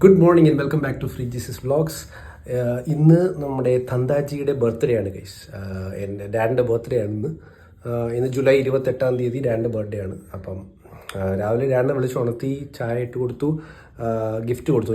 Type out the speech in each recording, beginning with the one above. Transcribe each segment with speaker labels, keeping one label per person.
Speaker 1: Good morning and welcome back to free Jesus vlogs. ഇന്ന് നമ്മുടെ തന്താജിയുടെ birthday ആണ് guys. എൻ്റെ ഡാഡിൻ്റെ ബർത്ത്ഡേ ആണ് ഇന്ന് ജൂലൈ 28 ഡാഡിൻ്റെ ബർത്ത്ഡേ ആണ്. അപ്പം രാവിലെ ഡാഡിനെ വിളിച്ച് ഉണർത്തി ചായ ഇട്ട് കൊടുത്തു, ഗിഫ്റ്റ് കൊടുത്തു.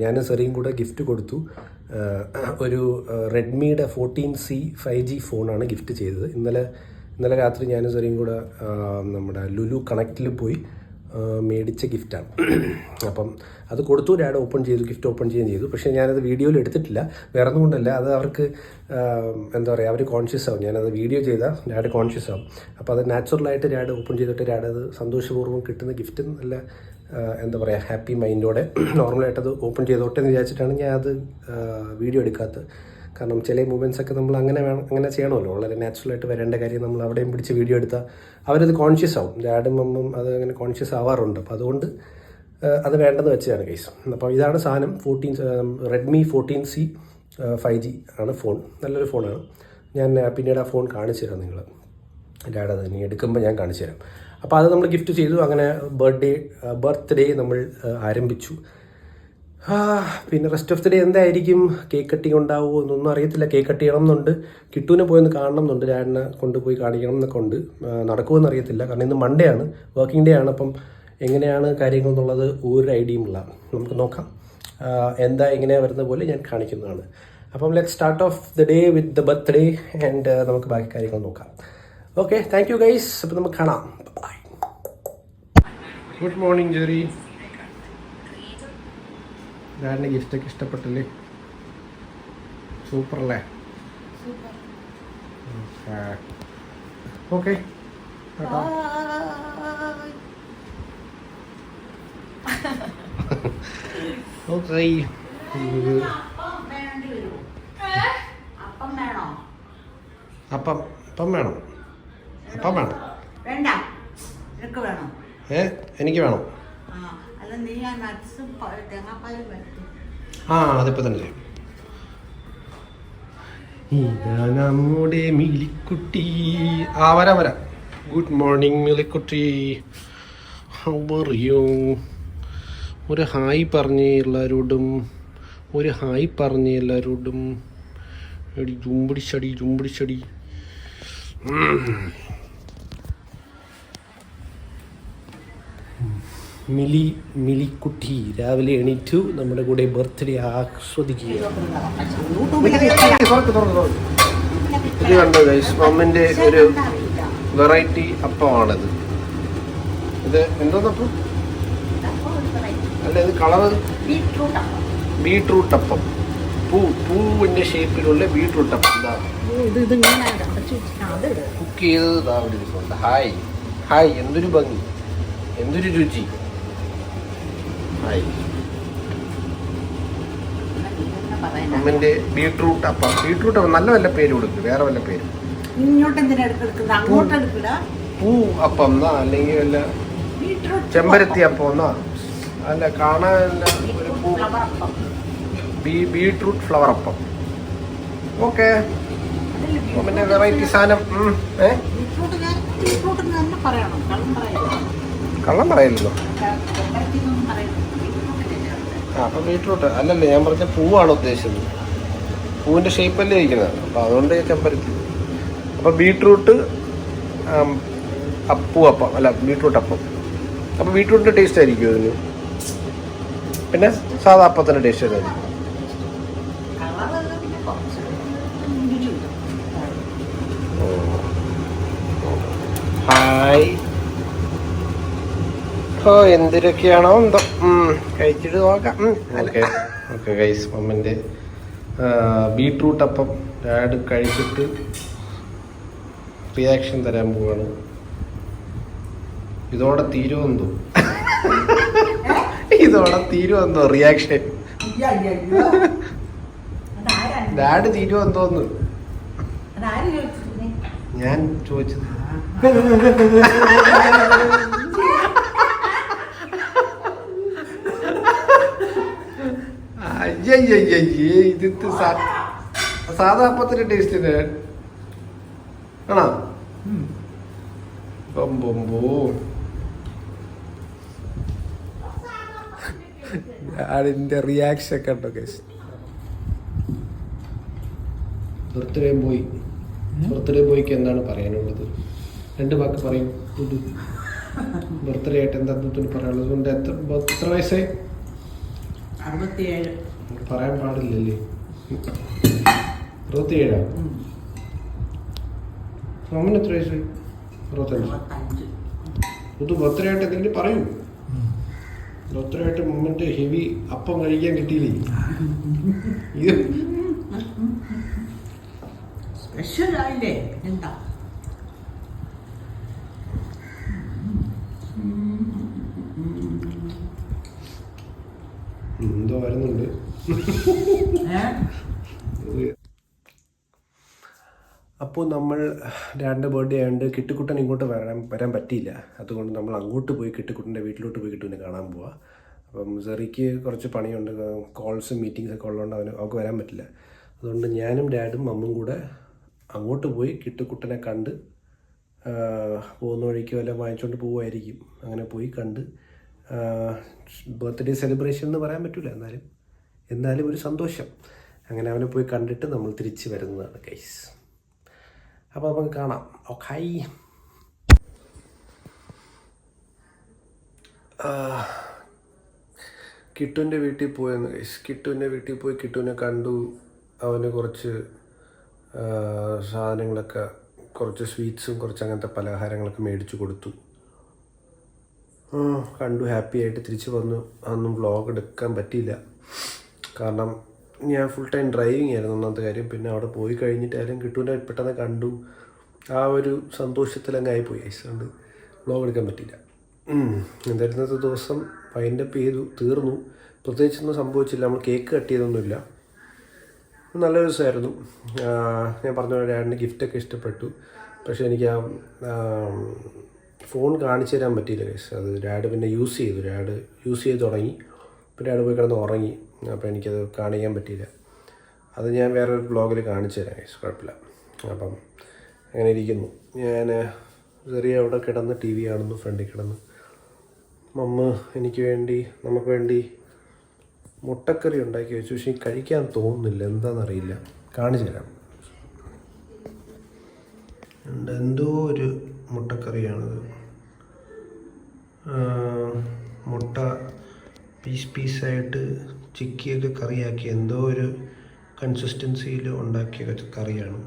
Speaker 1: ഞാനും സെറിയും കൂടെ ഗിഫ്റ്റ് കൊടുത്തു. ഒരു റെഡ്മിയുടെ 14C 5G ഫോണാണ് ഗിഫ്റ്റ് ചെയ്തത്. ഇന്നലെ രാത്രി ഞാനും സെറിയും കൂടെ നമ്മുടെ ലുലു കണക്റ്റിൽ പോയി മേടിച്ച ഗിഫ്റ്റാണ്. അപ്പം അത് കൊടുത്തു, ഡാഡ് ഓപ്പൺ ചെയ്തു, ഗിഫ്റ്റ് ഓപ്പൺ ചെയ്യുകയും ചെയ്തു. പക്ഷേ ഞാനത് വീഡിയോയിൽ എടുത്തിട്ടില്ല, വേറെ ഒന്നും കൊണ്ടല്ല, അത് അവർക്ക് എന്താ പറയുക, അവർ കോൺഷ്യസ് ആവും. ഞാനത് വീഡിയോ ചെയ്താൽ ഡാഡ് കോൺഷ്യസ് ആവും. അപ്പോൾ അത് നാച്ചുറലായിട്ട് ഡാഡ് ഓപ്പൺ ചെയ്തിട്ട് ഡാഡ് അത് സന്തോഷപൂർവ്വം കിട്ടുന്ന ഗിഫ്റ്റ് നല്ല എന്താ പറയുക ഹാപ്പി മൈൻഡോടെ നോർമലായിട്ടത് ഓപ്പൺ ചെയ്തോട്ടെ എന്ന് വിചാരിച്ചിട്ടാണ് ഞാൻ അത് വീഡിയോ എടുക്കാത്തത്. കാരണം ചില മൂമെൻറ്റ്സൊക്കെ നമ്മൾ അങ്ങനെ ചെയ്യണമല്ലോ, വളരെ നാച്ചുറലായിട്ട് വരേണ്ട കാര്യം നമ്മൾ അവിടെയും പിടിച്ച് വീഡിയോ എടുത്താൽ അവരത് കോൺഷ്യസ് ആവും. ഡാഡും മമ്മും അത് അങ്ങനെ കോൺഷ്യസ് ആവാറുണ്ട്. അപ്പോൾ അതുകൊണ്ട് അത് വേണ്ടെന്ന് വെച്ചതാണ് കേസ്. അപ്പോൾ ഇതാണ് സാധനം. റെഡ്മി 14C 5G ആണ് ഫോൺ. നല്ലൊരു ഫോണാണ്. ഞാൻ പിന്നീട് ആ ഫോൺ കാണിച്ചു തരാം നിങ്ങൾ. ഡാഡ് അത് ഇനി എടുക്കുമ്പോൾ ഞാൻ കാണിച്ചു തരാം. അപ്പോൾ അത് നമ്മൾ ഗിഫ്റ്റ് ചെയ്തു. അങ്ങനെ ബർത്ത്ഡേ നമ്മൾ ആരംഭിച്ചു. പിന്നെ റെസ്റ്റ് ഓഫ് ദി ഡേ എന്തായിരിക്കും, കേക്ക് കട്ടിങ് ഉണ്ടാവുമോ എന്നൊന്നും അറിയത്തില്ല. കേക്ക് കട്ട് ചെയ്യണം എന്നുണ്ട്, കിട്ടുവിനെ പോയൊന്ന് കാണണം എന്നുണ്ട്, ഡാഡിനെ കൊണ്ടുപോയി കാണിക്കണം എന്നൊക്കെ ഉണ്ട്. നടക്കുമെന്ന് അറിയത്തില്ല, കാരണം ഇന്ന് മൺഡേ ആണ്, വർക്കിംഗ് ഡേ ആണ്. അപ്പം എങ്ങനെയാണ് കാര്യങ്ങൾ എന്നുള്ളത് ഒരു ഐഡിയയും ഇല്ല. നമുക്ക് നോക്കാം. എങ്ങനെയാണ് വരുന്ന പോലെ ഞാൻ കാണിക്കുന്നതാണ്. അപ്പം let start off the day with the birthday and നമുക്ക് ബാക്കി കാര്യങ്ങൾ നോക്കാം. Okay, thank you guys. അപ്പം നമുക്ക് കാണാം. ബൈ. Good morning Jerry. ഡാഡിൻ്റെ ഗിഫ്റ്റൊക്കെ ഇഷ്ടപ്പെട്ടില്ലേ? സൂപ്പർ അല്ലേ? ഓക്കെ, അപ്പം വേണം. എനിക്ക് വേണം. അതിപ്പോ തന്നെ ചെയ്യും. ഇതാ നമ്മുടെ മിലിക്കുട്ടി. വരാം. ഗുഡ് മോർണിംഗ് മിലിക്കുട്ടി. How are you? ഒരു ഹായ് പറഞ്ഞേ എല്ലാവരോടും. എടി ജുംപിടിച്ചടി. മിലിക്കുട്ടി രാവിലെ എണീറ്റു, നമ്മുടെ കൂടെ ബർത്ത്ഡേ ആസ്വദിക്കുക. ഇത് കണ്ടോ ഗൈസ്, മമ്മിൻ്റെ ഒരു വെറൈറ്റി അപ്പമാണിത്. ഇത് എന്തോന്നപ്പം അല്ല, ഇത് കളറ് ബീട്രൂട്ട് അപ്പം. പൂവിൻ്റെ ഷേപ്പിലുള്ള ബീട്രൂട്ട് അപ്പം. കുക്ക് ചെയ്തത് ഇതാ ഒരു ദിവസമുണ്ട്. ഹായ്, എന്തൊരു ഭംഗി, എന്തൊരു രുചി. അമ്മന്റെ ബീട്രൂട്ട് അപ്പം. നല്ല വല്ല പേര് കൊടുക്കും, വേറെ വല്ല പേര്. പൂ അപ്പം എന്നാ, അല്ലെങ്കിൽ വല്ല ചെമ്പരത്തി അപ്പം എന്നാ, അല്ല കാണാൻ ഒരു പൂ. ബീട്രൂട്ട് ഫ്ലവർ അപ്പം. ഓക്കെ, പിന്നെ വെറൈറ്റി സാധനം. കള്ളം പറയല്ലോ. അപ്പം ബീട്രൂട്ട് അല്ലല്ലേ, ഞാൻ പറഞ്ഞ പൂവാണ് ഉദ്ദേശിച്ചത്. പൂവിൻ്റെ ഷേപ്പല്ലേ ഇരിക്കുന്നത്, അപ്പം അതുകൊണ്ട് ചെമ്പരത്തി. അപ്പം ബീട്രൂട്ട് അപ്പം അല്ല, ബീട്രൂട്ട് അപ്പം. അപ്പം ബീട്രൂട്ടിൻ്റെ ടേസ്റ്റ് ആയിരിക്കും അതിന്. പിന്നെ സാധാ അപ്പത്തിൻ്റെ ടേസ്റ്റ് ആയിരിക്കും. ഹായ്. എന്തിനൊക്കെയാണോ എന്തോ കഴിച്ചിട്ട് നോക്കാം. ഓക്കെ ഗൈസ്, മമ്മിൻ്റെ ബീട്രൂട്ട് അപ്പം ഡാഡ് കഴിച്ചിട്ട് റിയാക്ഷൻ തരാൻ പോവാണ്. ഇതോടെ തീരുമെന്തോ റിയാക്ഷൻ. ഡാഡ് തീരുമെന്തോന്ന് ഞാൻ ചോദിച്ചത്. ഇത് സാധാ അപ്പത്തിന്റെ ടേസ്റ്റ് ആണോ? ഡാഡിൻ്റെ റിയാക്ഷൻ ഒക്കെ ഉണ്ടോ ഗൈസ്? ബർത്ത്ഡേ ബോയ്ക്ക് എന്താണ് പറയാനുള്ളത്? 2 വാക്ക് പറയും. ബർത്ത്ഡേ ആയിട്ട് എന്താ പറയാനുള്ളത്? കൊണ്ട് എത്ര വയസ്സായി?
Speaker 2: 67.
Speaker 1: പറയാൻ പാടില്ലല്ലേ? 67. മമ്മന് എത്ര വയസ്സായി? 65. ഇത് ബർത്ത്ഡേ ആയിട്ട് എന്തെങ്കിലും പറയൂ. ബർത്ത്ഡേ ആയിട്ട് മമ്മൻ്റെ ഹെവി അപ്പം കഴിക്കാൻ കിട്ടിയില്ലേ? ഇത്
Speaker 2: സ്പെഷ്യലായില്ലേ? എന്താ
Speaker 1: എന്തോ വരുന്നുണ്ട്. അപ്പോൾ നമ്മൾ 2 ബർത്ത്ഡേ ആയതുകൊണ്ട് കിട്ടുക്കുട്ടൻ ഇങ്ങോട്ട് വരാൻ പറ്റിയില്ല. അതുകൊണ്ട് നമ്മൾ അങ്ങോട്ട് പോയി കിട്ടുക്കുട്ടൻ്റെ വീട്ടിലോട്ട് പോയി കിട്ടുവിനെ കാണാൻ പോവാം. അപ്പം സെറിക്ക് കുറച്ച് പണിയുണ്ട്, കോൾസും മീറ്റിങ്സൊക്കെ ഉള്ളതുകൊണ്ട് അവർക്ക് വരാൻ പറ്റില്ല. അതുകൊണ്ട് ഞാനും ഡാഡും മമ്മും കൂടെ അങ്ങോട്ട് പോയി കിട്ടുക്കുട്ടനെ കണ്ട് പോകുന്ന വഴിക്ക് വല്ല വാങ്ങിച്ചുകൊണ്ട് പോവുമായിരിക്കും. അങ്ങനെ പോയി കണ്ട് ബർത്ത്ഡേ സെലിബ്രേഷൻ എന്ന് പറയാൻ പറ്റില്ല, എന്നാലും ഒരു സന്തോഷം. അങ്ങനെ അവനെ പോയി കണ്ടിട്ട് നമ്മൾ തിരിച്ച് വരുന്നതാണ് ഗൈസ്. അപ്പോൾ നമുക്ക് കാണാം. ഓക്കേ, കിട്ടുവിൻ്റെ വീട്ടിൽ പോയെന്ന് ഗൈസ്. കിട്ടുവിൻ്റെ വീട്ടിൽ പോയി കിട്ടുവിനെ കണ്ടു. അവന് കുറച്ച് സാധനങ്ങളൊക്കെ, കുറച്ച് സ്വീറ്റ്സും കുറച്ച് അങ്ങനത്തെ പലഹാരങ്ങളൊക്കെ മേടിച്ചു കൊടുത്തു. കണ്ടു, ഹാപ്പി ആയിട്ട് തിരിച്ച് വന്നു. അതൊന്നും വ്ളോഗ് എടുക്കാൻ പറ്റിയില്ല, കാരണം ഞാൻ ഫുൾ ടൈം ഡ്രൈവിംഗ് ആയിരുന്നു ഒന്നാമത്തെ കാര്യം. പിന്നെ അവിടെ പോയി കഴിഞ്ഞിട്ടായാലും കിട്ടുവിനെ പെട്ടെന്ന് കണ്ടു. ആ ഒരു സന്തോഷത്തിലങ്ങ് ആയിപ്പോയി. അതുകൊണ്ട് വ്ളോഗ് എടുക്കാൻ പറ്റിയില്ല. എന്തായാലും ഇന്നത്തെ ദിവസം വൈൻഡപ്പ് ചെയ്തു, തീർന്നു. പ്രത്യേകിച്ചൊന്നും സംഭവിച്ചില്ല. നമ്മൾ കേക്ക് കട്ട് ചെയ്തൊന്നുമില്ല. നല്ലൊരു ദിവസമായിരുന്നു. ഞാൻ പറഞ്ഞ പോലെ ഡാഡിന് ഗിഫ്റ്റൊക്കെ ഇഷ്ടപ്പെട്ടു. പക്ഷേ എനിക്ക് ആ ഫോൺ കാണിച്ചു തരാൻ പറ്റിയില്ല ഗൈസ്. അത് ഡാഡ് പിന്നെ യൂസ് ചെയ്ത് തുടങ്ങി. പിന്നെ ഡാഡ് പോയി കിടന്ന് ഉറങ്ങി. അപ്പോൾ എനിക്കത് കാണിക്കാൻ പറ്റിയില്ല. അത് ഞാൻ വേറൊരു ബ്ലോഗിൽ കാണിച്ചു തരാം ഗൈസ്, കുഴപ്പമില്ല. അപ്പം അങ്ങനെ ഇരിക്കുന്നു. ഞാൻ ചെറിയ അവിടെ കിടന്ന് ടി വി കാണുന്നു, ഫ്രണ്ടിൽ കിടന്ന്. മമ്മ നമുക്ക് വേണ്ടി മുട്ടക്കറി ഉണ്ടാക്കി വെച്ചു. പക്ഷേ കഴിക്കാൻ തോന്നുന്നില്ല, എന്താണെന്നറിയില്ല. കാണിച്ചു തരാം. എന്തോ ഒരു മുട്ടക്കറിയാണത്. മുട്ട പീസായിട്ട് ചിക്കിയൊക്കെ കറിയാക്കി എന്തോ ഒരു കൺസിസ്റ്റൻസിയിൽ ഉണ്ടാക്കിയ കറിയാണ്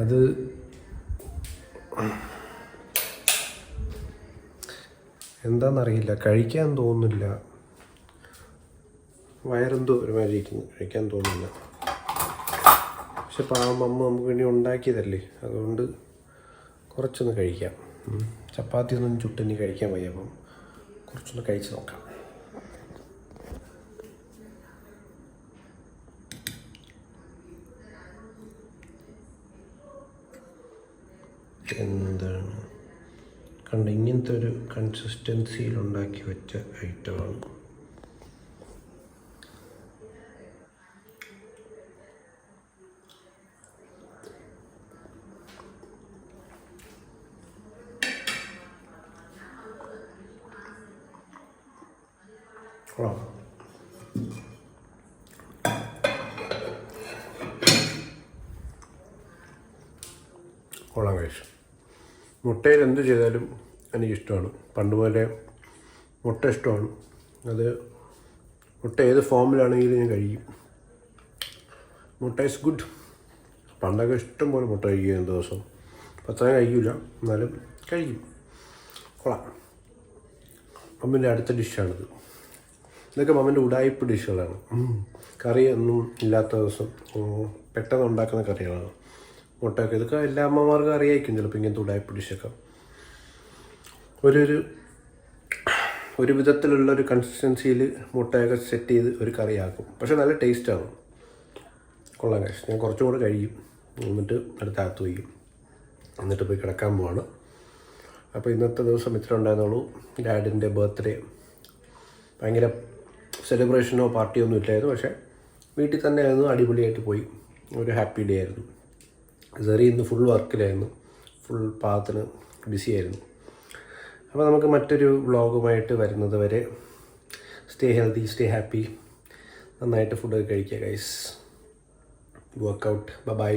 Speaker 1: അത്. എന്താണെന്നറിയില്ല, കഴിക്കാൻ തോന്നുന്നില്ല. വയറെന്തോ ഒരുമാതിരി ഇരിക്കുന്നു, കഴിക്കാൻ തോന്നുന്നില്ല. പക്ഷെ പാവം അമ്മ നമുക്ക് വേണ്ടി ഉണ്ടാക്കിയതല്ലേ, അതുകൊണ്ട് കുറച്ചൊന്ന് കഴിക്കാം. ചപ്പാത്തി ഒന്നും ചുട്ടിനി കഴിക്കാൻ വയ്യ, അപ്പം കുറച്ചൊന്ന് കഴിച്ച് നോക്കാം. എന്താണ് കണ്ട, ഇങ്ങനത്തെ ഒരു കൺസിസ്റ്റൻസിയിൽ ഉണ്ടാക്കി വെച്ച ഐറ്റമാണ്. കൊള്ളാൻ കഴിച്ചു. മുട്ടയിൽ എന്ത് ചെയ്താലും എനിക്കിഷ്ടമാണ്. പണ്ട് പോലെ മുട്ട ഇഷ്ടമാണ്. അത് മുട്ട ഏത് ഫോമിലാണെങ്കിലും ഞാൻ കഴിക്കും. മുട്ട ഈസ് ഗുഡ്. പണ്ടൊക്കെ ഇഷ്ടം പോലെ മുട്ട കഴിക്കും ദിവസം. അത്രയും കഴിക്കില്ല, എന്നാലും കഴിക്കും. കൊള്ളാം. മമ്മിൻ്റെ അടുത്ത ഡിഷാണിത്. ഇതൊക്കെ മമ്മിൻ്റെ ഉടായ്പ ഡിഷുകളാണ്. കറിയൊന്നും ഇല്ലാത്ത ദിവസം പെട്ടെന്ന് ഉണ്ടാക്കുന്ന കറികളാണ്. മുട്ടയൊക്കെ ഇതൊക്കെ എല്ലാ അമ്മമാർക്കും അറിയായിരിക്കും ചിലപ്പോൾ ഇങ്ങനത്തെ ഉടായ്പ ഡിഷൊക്കെ. ഒരു വിധത്തിലുള്ളൊരു കൺസിസ്റ്റൻസിയിൽ മുട്ടയൊക്കെ സെറ്റ് ചെയ്ത് ഒരു കറിയാക്കും. പക്ഷെ നല്ല ടേസ്റ്റാണ്. കൊള്ളാം കഴിച്ചു. ഞാൻ കുറച്ചും കൂടെ കഴിയും, എന്നിട്ട് അടുത്തകത്ത് വയ്ക്കും, എന്നിട്ട് പോയി കിടക്കാൻ പോവാണ്. അപ്പോൾ ഇന്നത്തെ ദിവസം ഇത്ര ഉണ്ടായിരുന്നുള്ളൂ. ഡാഡിൻ്റെ ബർത്ത്ഡേ ഭയങ്കര സെലിബ്രേഷനോ പാർട്ടിയോ ഒന്നും ഇല്ലായിരുന്നു. പക്ഷേ വീട്ടിൽ തന്നെ ആയിരുന്നു, അടിപൊളിയായിട്ട് പോയി. ഒരു ഹാപ്പി ഡേ ആയിരുന്നു. സെറി ഇന്ന് ഫുൾ വർക്കിലായിരുന്നു, ഫുൾ പാകത്തിന് ബിസി ആയിരുന്നു. അപ്പോൾ നമുക്ക് മറ്റൊരു വ്ളോഗുമായിട്ട് വരുന്നത് വരെ സ്റ്റേ ഹെൽത്തി, സ്റ്റേ ഹാപ്പി, നന്നായിട്ട് ഫുഡൊക്കെ കഴിക്കുക ഗൈസ്. വർക്കൗട്ട്. ബൈ.